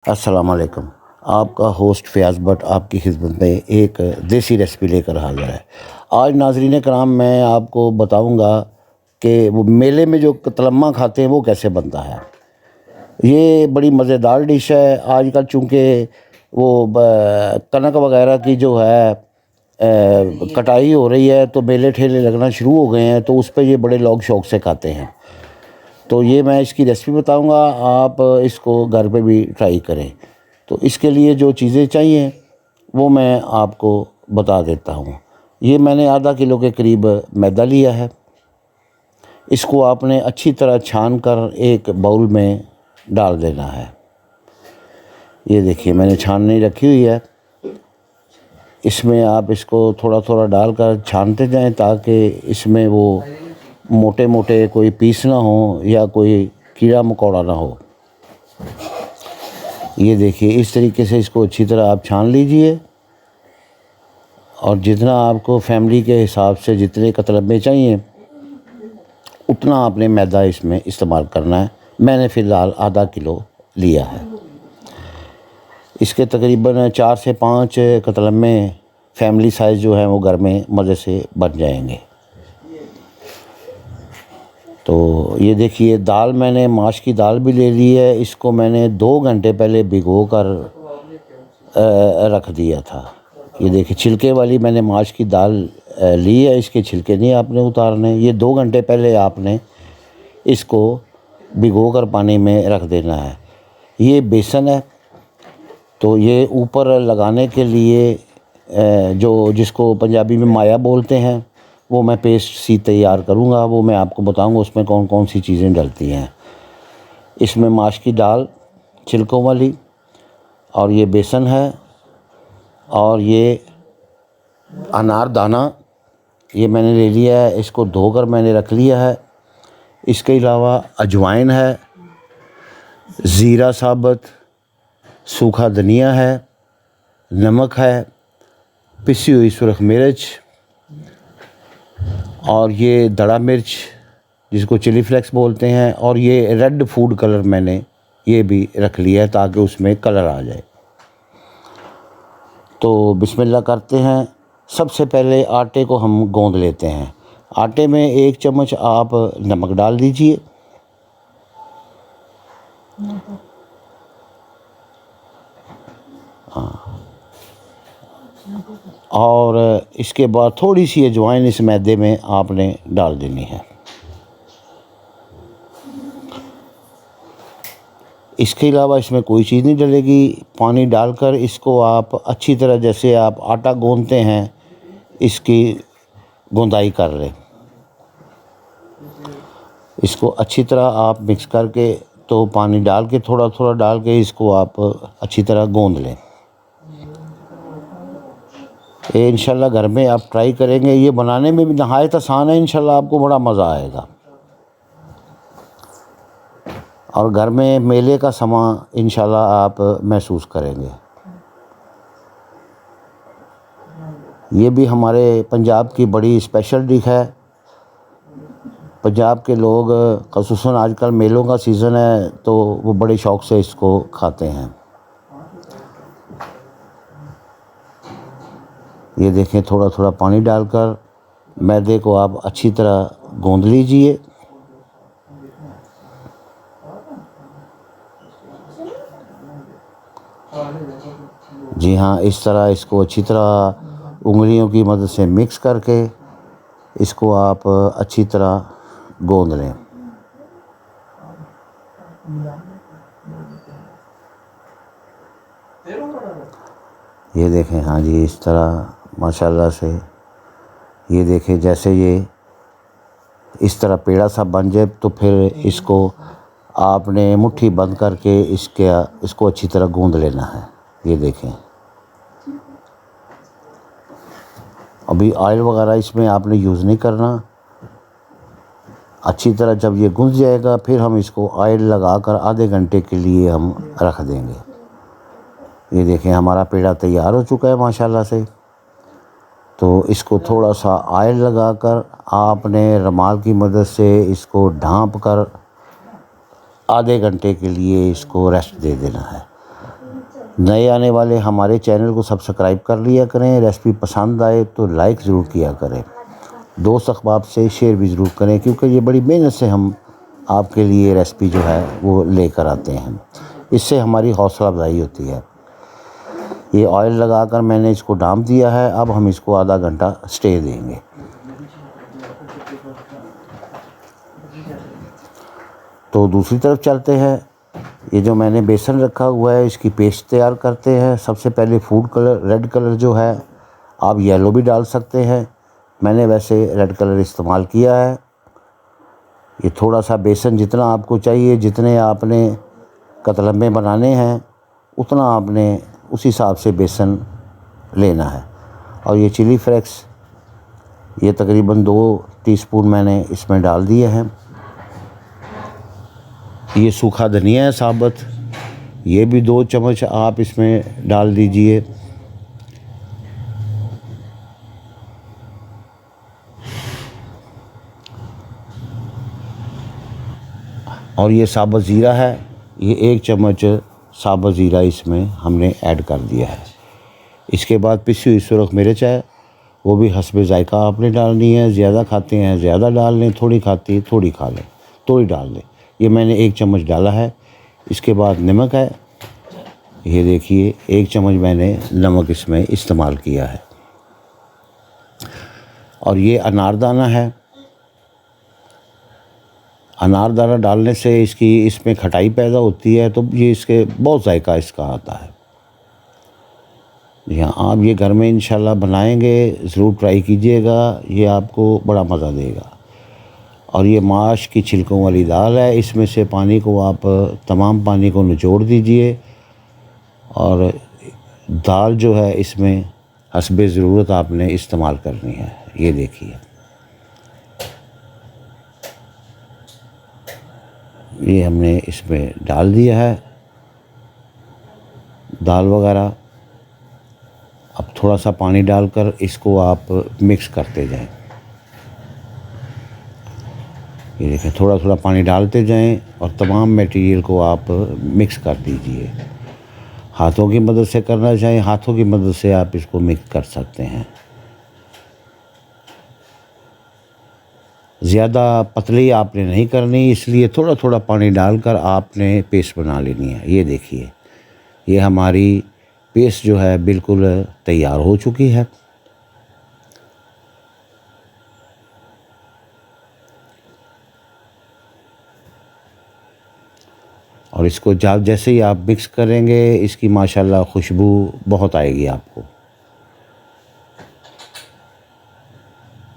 अस्सलाम वालेकुम। आपका होस्ट फ़याज़ भट्ट आपकी खिदमत में एक देसी रेसिपी लेकर हाज़िर है। आज नाज़रीन कराम मैं आपको बताऊंगा कि वो मेले में जो कतलम्मा खाते हैं वो कैसे बनता है। ये बड़ी मज़ेदार डिश है। आजकल चूँकि वो कनक वगैरह की जो है कटाई हो रही है तो मेले ठेले लगना शुरू हो गए हैं, तो उस पे ये बड़े लोग शौक़ से खाते हैं। तो ये मैं इसकी रेसिपी बताऊंगा, आप इसको घर पे भी ट्राई करें। तो इसके लिए जो चीज़ें चाहिए वो मैं आपको बता देता हूँ। ये मैंने आधा किलो के करीब मैदा लिया है। इसको आपने अच्छी तरह छान कर एक बाउल में डाल देना है। ये देखिए मैंने छाननी रखी हुई है। इसमें आप इसको थोड़ा थोड़ा डालकर छानते जाएं ताकि इसमें वो मोटे मोटे कोई पीस ना हो या कोई कीड़ा मकोड़ा ना हो। ये देखिए इस तरीके से इसको अच्छी तरह आप छान लीजिए, और जितना आपको फैमिली के हिसाब से जितने कतरम्मे चाहिए उतना आपने मैदा इसमें इस्तेमाल करना है। मैंने फ़िलहाल आधा किलो लिया है। इसके तकरीबन 4 से 5 कतरम्मे फैमिली साइज़ जो है वो घर में मज़े से बन जाएंगे। तो ये देखिए दाल, मैंने माश की दाल भी ले ली है। इसको मैंने 2 घंटे पहले भिगो कर रख दिया था। ये देखिए छिलके वाली मैंने माश की दाल ली है, इसके छिलके नहीं आपने उतारने। ये 2 घंटे पहले आपने इसको भिगो कर पानी में रख देना है। ये बेसन है, तो ये ऊपर लगाने के लिए जो जिसको पंजाबी में माया बोलते हैं वो मैं पेस्ट सी तैयार करूँगा। वो मैं आपको बताऊँगा उसमें कौन कौन सी चीज़ें डलती हैं। इसमें माश की दाल छिलकों वाली, और ये बेसन है, और ये अनार दाना ये मैंने ले लिया है। इसको धोकर मैंने रख लिया है। इसके अलावा अजवाइन है, ज़ीरा साबुत, सूखा धनिया है, नमक है, पिसी हुई सुरख मिर्च, और ये दड़ा मिर्च जिसको चिली फ्लेक्स बोलते हैं, और ये रेड फूड कलर मैंने ये भी रख लिया है ताकि उसमें कलर आ जाए। तो बिस्मिल्लाह करते हैं। सबसे पहले आटे को हम गूंद लेते हैं। आटे में 1 चम्मच आप नमक डाल दीजिए, और इसके बाद थोड़ी सी अजवाइन इस मैदे में आपने डाल देनी है। इसके अलावा इसमें कोई चीज़ नहीं डलेगी। पानी डालकर इसको आप अच्छी तरह, जैसे आप आटा गूंदते हैं, इसकी गुंदाई कर लें। इसको अच्छी तरह आप मिक्स करके, तो पानी डाल के थोड़ा थोड़ा डाल के इसको आप अच्छी तरह गूंद लें। ये इंशाल्लाह घर में आप ट्राई करेंगे। ये बनाने में भी नहायत आसान है। इंशाल्लाह आपको बड़ा मज़ा आएगा, और घर में मेले का समा इंशाल्लाह आप महसूस करेंगे। ये भी हमारे पंजाब की बड़ी स्पेशल डिश है। पंजाब के लोग ख़ुसूसन आजकल मेलों का सीज़न है तो वो बड़े शौक़ से इसको खाते हैं। ये देखें थोड़ा थोड़ा पानी डालकर मैदे को आप अच्छी तरह गूंद लीजिए। जी हाँ, इस तरह इसको अच्छी तरह उंगलियों की मदद से मिक्स करके इसको आप अच्छी तरह गूंद लें। ये देखें, हाँ जी, इस तरह माशाल्लाह से ये देखें जैसे ये इस तरह पेड़ा सा बन जाए तो फिर इसको आपने मुट्ठी बंद करके इसको अच्छी तरह गूंद लेना है। ये देखें, अभी ऑयल वगैरह इसमें आपने यूज़ नहीं करना। अच्छी तरह जब ये गूंद जाएगा फिर हम इसको ऑयल लगाकर आधे घंटे के लिए हम रख देंगे। ये देखें हमारा पेड़ा तैयार हो चुका है माशाल्लाह से। तो इसको थोड़ा सा ऑयल लगाकर आपने रुमाल की मदद से इसको ढाँप कर आधे घंटे के लिए इसको रेस्ट दे देना है। नए आने वाले हमारे चैनल को सब्सक्राइब कर लिया करें। रेसिपी पसंद आए तो लाइक ज़रूर किया करें। दोस्त अहबाब से शेयर भी ज़रूर करें, क्योंकि ये बड़ी मेहनत से हम आपके लिए रेसिपी जो है वो लेकर आते हैं। इससे हमारी हौसला अफजाई होती है। ये ऑयल लगाकर मैंने इसको डांप दिया है। अब हम इसको आधा घंटा स्टे देंगे। तो दूसरी तरफ चलते हैं। ये जो मैंने बेसन रखा हुआ है, इसकी पेस्ट तैयार करते हैं। सबसे पहले फूड कलर, रेड कलर जो है, आप येलो भी डाल सकते हैं। मैंने वैसे रेड कलर इस्तेमाल किया है। ये थोड़ा सा बेसन जितना आपको चाहिए, जितने आपने कतलम्बे बनाने हैं उतना आपने उस हिसाब से बेसन लेना है। और ये चिली फ्लेक्स, ये तकरीबन 2 टीस्पून मैंने इसमें डाल दिए हैं। ये सूखा धनिया है साबुत, ये भी 2 चम्मच आप इसमें डाल दीजिए। और ये साबुत ज़ीरा है, ये 1 चम्मच साबुत ज़ीरा इसमें हमने ऐड कर दिया है। इसके बाद पिसी हुई सुरख मिर्च है, वो भी हस्बे ज़ायका आपने डालनी है। ज़्यादा खाते हैं ज़्यादा डाल लें, थोड़ी खाती है थोड़ी खा लें, थोड़ी डाल लें। ये मैंने 1 चम्मच डाला है। इसके बाद नमक है, ये देखिए 1 चम्मच मैंने नमक इसमें इस्तेमाल किया है। और ये अनारदाना है। अनारदाना डालने से इसमें खटाई पैदा होती है, तो ये इसके बहुत जायका इसका आता है। जी हाँ, आप ये घर में इंशाल्लाह बनाएंगे, ज़रूर ट्राई कीजिएगा, ये आपको बड़ा मज़ा देगा। और ये माश की छिलकों वाली दाल है। इसमें से पानी को आप तमाम पानी को निचोड़ दीजिए। और दाल जो है इसमें हस्बे ज़रूरत आपने इस्तेमाल करनी है। ये देखिए, ये हमने इसमें डाल दिया है दाल वगैरह। अब थोड़ा सा पानी डालकर इसको आप मिक्स करते जाएं। ये देखें, थोड़ा थोड़ा पानी डालते जाएं और तमाम मटेरियल को आप मिक्स कर दीजिए। हाथों की मदद से करना चाहें, हाथों की मदद से आप इसको मिक्स कर सकते हैं। ज़्यादा पतली आपने नहीं करनी, इसलिए थोड़ा थोड़ा पानी डालकर आपने पेस्ट बना लेनी है। ये देखिए, ये हमारी पेस्ट जो है बिल्कुल तैयार हो चुकी है। और इसको जैसे ही आप मिक्स करेंगे, इसकी माशाल्लाह खुशबू बहुत आएगी आपको।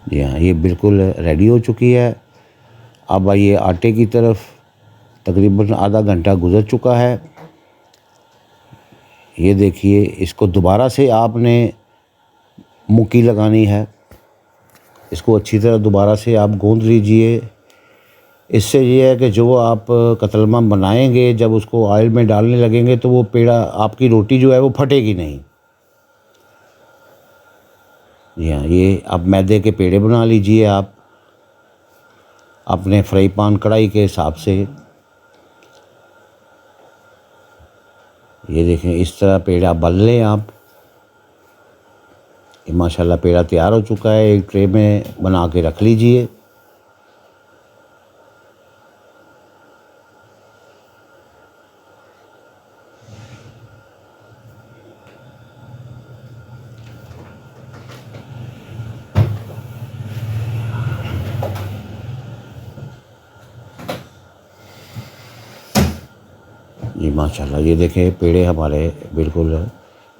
जी हाँ, ये बिल्कुल रेडी हो चुकी है। अब आइए आटे की तरफ। तकरीबन आधा घंटा गुजर चुका है। ये देखिए, इसको दोबारा से आपने मुक्की लगानी है। इसको अच्छी तरह दोबारा से आप गूंद लीजिए। इससे ये है कि जो आप कतलमा बनाएंगे, जब उसको ऑयल में डालने लगेंगे तो वो पेड़ा, आपकी रोटी जो है वो फटेगी नहीं। जी हाँ, ये अब मैदे के पेड़े बना लीजिए आप अपने फ्राई पैन कढ़ाई के हिसाब से। ये देखें, इस तरह पेड़ा बन लें आप। ये माशाल्लाह पेड़ा तैयार हो चुका है। एक ट्रे में बना के रख लीजिए। जी माशाल्लाह, ये देखें पेड़े हमारे बिल्कुल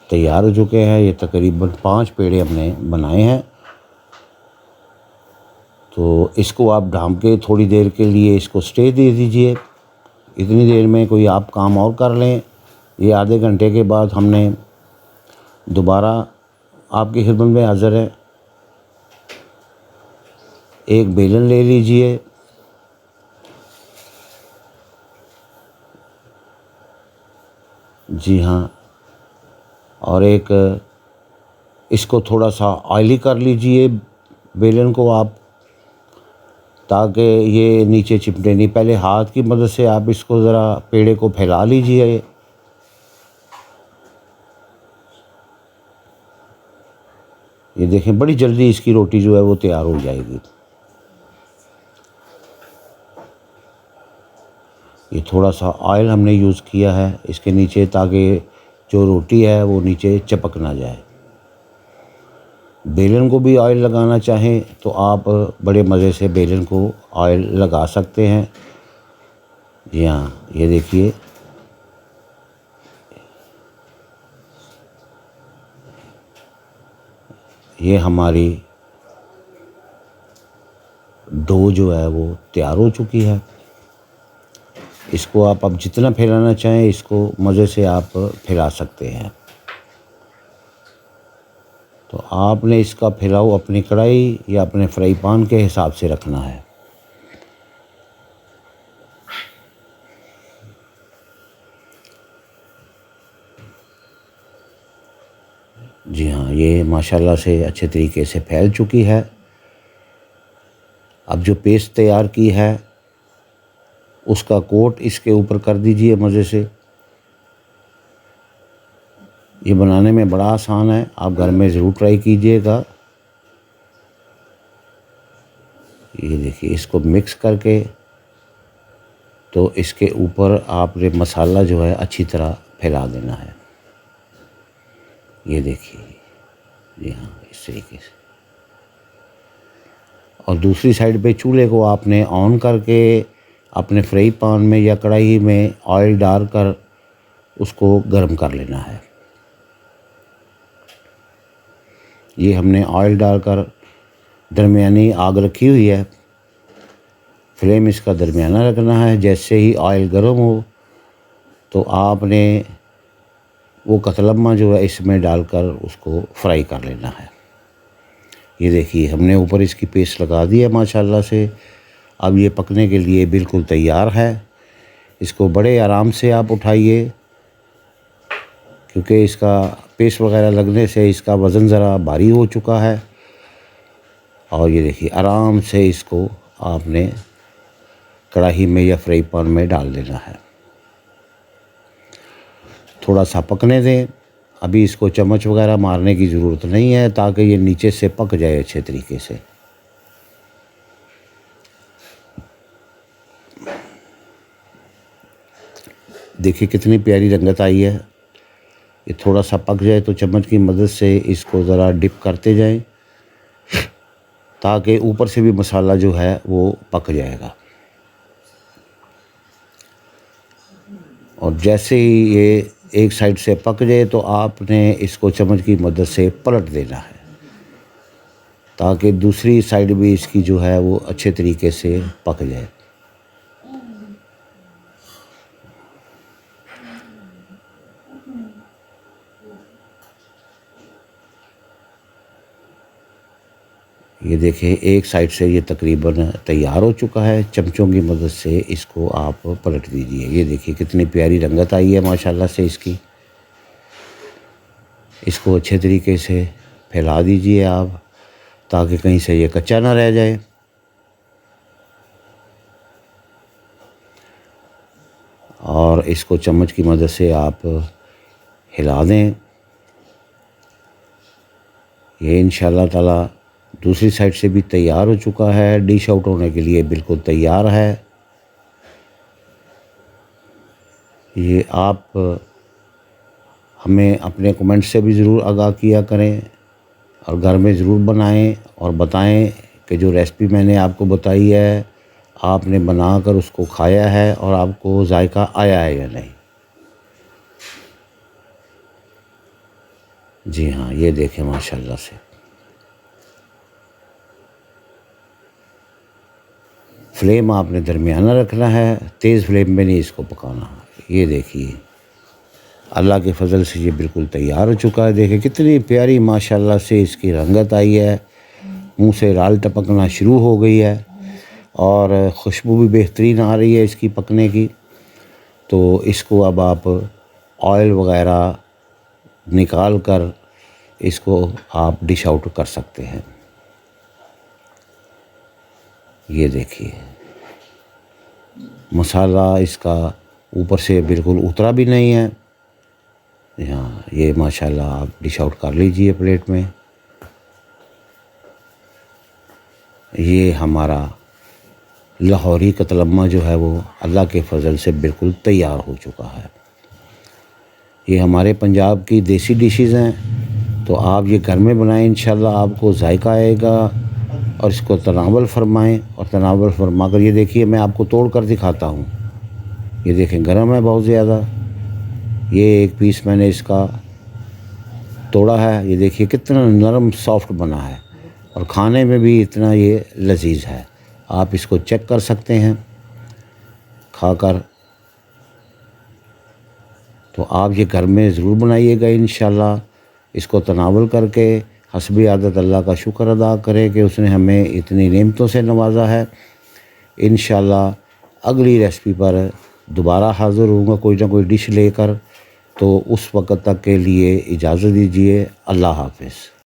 तैयार हो चुके हैं। ये तकरीबन 5 पेड़े हमने बनाए हैं। तो इसको आप ढाँप के थोड़ी देर के लिए इसको स्टे दे दीजिए। इतनी देर में कोई आप काम और कर लें। ये आधे घंटे के बाद हमने दोबारा आपकी खिदमत में हाज़िर है। एक बेलन ले लीजिए। जी हाँ, और एक इसको थोड़ा सा ऑयली कर लीजिए बेलन को आप, ताकि ये नीचे चिपके नहीं। पहले हाथ की मदद से आप इसको ज़रा पेड़े को फैला लीजिए। ये देखें बड़ी जल्दी इसकी रोटी जो है वो तैयार हो जाएगी। ये थोड़ा सा ऑयल हमने यूज़ किया है इसके नीचे, ताकि जो रोटी है वो नीचे चिपक ना जाए। बेलन को भी ऑयल लगाना चाहें तो आप बड़े मज़े से बेलन को ऑयल लगा सकते हैं। जी हाँ, ये देखिए ये हमारी डो जो है वो तैयार हो चुकी है। इसको आप अब जितना फैलाना चाहें इसको मज़े से आप फैला सकते हैं। तो आपने इसका फैलाव अपनी कढ़ाई या अपने फ्राई पैन के हिसाब से रखना है। जी हाँ, ये माशाल्लाह से अच्छे तरीके से फैल चुकी है। अब जो पेस्ट तैयार की है उसका कोट इसके ऊपर कर दीजिए मज़े से। ये बनाने में बड़ा आसान है, आप घर में ज़रूर ट्राई कीजिएगा। ये देखिए इसको मिक्स करके तो इसके ऊपर आपने मसाला जो है अच्छी तरह फैला देना है। ये देखिए, जी हाँ, इस तरीके से। और दूसरी साइड पे चूल्हे को आपने ऑन करके अपने फ्राई पैन में या कढ़ाई में ऑयल डालकर उसको गर्म कर लेना है। ये हमने ऑयल डालकर दरमियानी आग रखी हुई है। फ्लेम इसका दरमियाना रखना है। जैसे ही ऑयल गर्म हो तो आपने वो कतलम्मा जो है इसमें डालकर उसको फ्राई कर लेना है। ये देखिए हमने ऊपर इसकी पेस्ट लगा दी है माशाल्लाह से। अब ये पकने के लिए बिल्कुल तैयार है। इसको बड़े आराम से आप उठाइए, क्योंकि इसका पेस्ट वगैरह लगने से इसका वज़न ज़रा भारी हो चुका है। और ये देखिए आराम से इसको आपने कढ़ाई में या फ्राई पैन में डाल देना है। थोड़ा सा पकने दें। अभी इसको चम्मच वगैरह मारने की ज़रूरत नहीं है, ताकि ये नीचे से पक जाए अच्छे तरीके से। देखिए कितनी प्यारी रंगत आई है। ये थोड़ा सा पक जाए तो चम्मच की मदद से इसको ज़रा डिप करते जाएं, ताकि ऊपर से भी मसाला जो है वो पक जाएगा। और जैसे ही ये एक साइड से पक जाए तो आपने इसको चम्मच की मदद से पलट देना है, ताकि दूसरी साइड भी इसकी जो है वो अच्छे तरीके से पक जाए। ये देखिए एक साइड से ये तकरीबन तैयार हो चुका है। चमचों की मदद से इसको आप पलट दीजिए। ये देखिए कितनी प्यारी रंगत आई है माशाल्लाह से इसकी। इसको अच्छे तरीके से फैला दीजिए आप, ताकि कहीं से ये कच्चा ना रह जाए। और इसको चम्मच की मदद से आप हिला दें। ये इंशाल्लाह ताला दूसरी साइड से भी तैयार हो चुका है। डिश आउट होने के लिए बिल्कुल तैयार है। ये आप हमें अपने कमेंट से भी ज़रूर आगाह किया करें, और घर में ज़रूर बनाएं और बताएं कि जो रेसिपी मैंने आपको बताई है आपने बनाकर उसको खाया है और आपको जायका आया है या नहीं। जी हाँ, ये देखें माशाल्लाह से। फ्लेम आपने दरमियाना रखना है, तेज़ फ्लेम में नहीं इसको पकाना। ये देखिए अल्लाह के फ़ज़ल से ये बिल्कुल तैयार हो चुका है। देखिए कितनी प्यारी माशाल्लाह से इसकी रंगत आई है। मुंह से राल टपकना शुरू हो गई है और खुशबू भी बेहतरीन आ रही है इसकी पकने की। तो इसको अब आप ऑयल वगैरह निकाल कर इसको आप डिश आउट कर सकते हैं। ये देखिए मसाला इसका ऊपर से बिल्कुल उतरा भी नहीं है। हाँ, ये माशाल्लाह आप डिश आउट कर लीजिए प्लेट में। ये हमारा लाहौरी कतलम्मा जो है वो अल्लाह के फ़ज़ल से बिल्कुल तैयार हो चुका है। ये हमारे पंजाब की देसी डिशेज़ हैं, तो आप ये घर में बनाएं, इंशाल्लाह आपको जायका आएगा। और इसको तनावल फरमाएं, और तनावल फरमा कर ये देखिए मैं आपको तोड़ कर दिखाता हूँ। ये देखें गर्म है बहुत ज़्यादा। ये एक पीस मैंने इसका तोड़ा है, ये देखिए कितना नरम सॉफ्ट बना है और खाने में भी इतना ये लजीज है। आप इसको चेक कर सकते हैं खाकर। तो आप ये घर में ज़रूर बनाइएगा इंशाल्लाह। इसको तनावल करके हस्बी आदत अल्लाह का शुक्र अदा करें कि उसने हमें इतनी नेमतों से नवाजा है। इंशाल्लाह अगली रेसिपी पर दोबारा हाज़िर होऊंगा कोई ना कोई डिश लेकर। तो उस वक़्त तक के लिए इजाज़त दीजिए। अल्लाह हाफ़िज़।